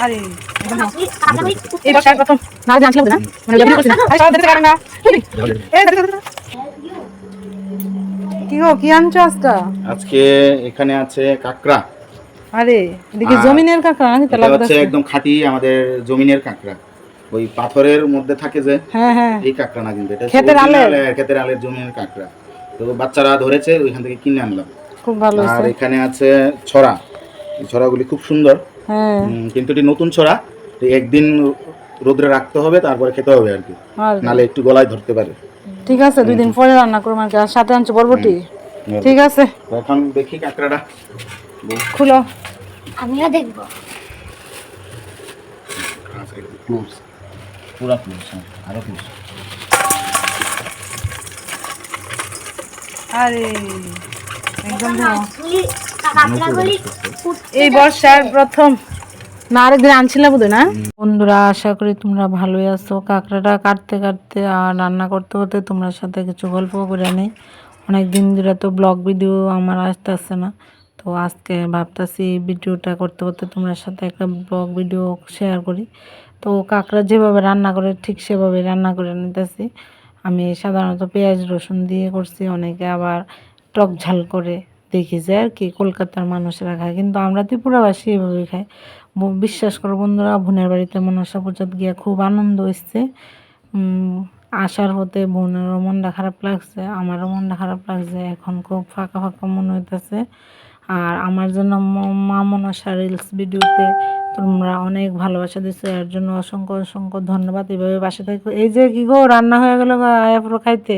আরে এই বর্ষার প্রথম না জানছিলাম না মানে ভিডিও করছিলাম আরে সব দেখতে পারেন না এই দেখো কি গো কি আনছো আজকে এখানে আছে কাঁকড়া। আরে এদিকে আর জমিনের কাঁকড়া নাকি এটা হচ্ছে একদম খাঁটি আমাদের জমিনের কাঁকড়া, ওই পাথরের মধ্যে থাকে যে, হ্যাঁ হ্যাঁ এই কাঁকড়া না, কিন্তু এটা ক্ষেতের আলের ক্ষেতের আলের জমিনের কাঁকড়া। তো বাচ্চারা ধরেছে, ওইখান থেকে কিনে আনলাম। খুব ভালো আর হয়েছে। এখানে আছে ছড়া, এই ছড়াগুলি খুব সুন্দর। হ্যাঁ কিন্তু এটি নতুন ছড়া, তো একদিন রোদ্রে রাখতে হবে, তারপরে খেতে হবে আর কি, নালে একটু গলায় ধরতে পারে। ঠিক আছে, 2 দিন পরে রান্না করব আর কি। আর সাথে আনছো বরবটি। ঠিক আছে, এখন দেখি কাঁকড়াটা খুলো। আমিও দেখবো। ক্লোজ, পুরা ক্লোজ, আরো ক্লোজ। আরে একদম কাঁকড়াগুলি এই বর্ষার প্রথম না, আরেকদিন আনছিলাম বোধ না। বন্ধুরা, আশা করি তোমরা ভালোই আছো। কাঁকড়াটা কাটতে কাটতে আর রান্না করতে করতে তোমরা সাথে কিছু গল্প করে নেই। অনেক দিন ধরে তো ব্লগ ভিডিও আমার আসতেছে না, তো আজকে ভাবতেছি ভিডিওটা করতে করতে তোমরা সাথে একটা ব্লগ ভিডিও শেয়ার করি। তো কাঁকড়া যেভাবে রান্না করে ঠিক সেভাবে রান্না করে নিতেছি আমি। সাধারণত পেঁয়াজ রসুন দিয়ে করছি, অনেকে আবার টক ঝাল করে দেখি যে আর কি কলকাতার মানুষেরা খায়, কিন্তু আমরা ত্রিপুরাবাসী এভাবে খাই। বিশ্বাস করো বন্ধুরা, বোনের বাড়িতে মনসা পূজাত গিয়ে খুব আনন্দ হচ্ছে। আসার হতে বোনেরও মনটা খারাপ লাগছে, আমারও মনটা খারাপ লাগছে। এখন খুব ফাঁকা ফাঁকা মনে হইতেছে। আর আমার জন্য মা মনসা রিলস ভিডিওতে তোমরা অনেক ভালোবাসা দিচ্ছ, এর জন্য অসংখ্য অসংখ্য ধন্যবাদ। এভাবে বাসা থাকো। এই যে কি গো, রান্না হয়ে গেল, আয়া পুরো খাইতে।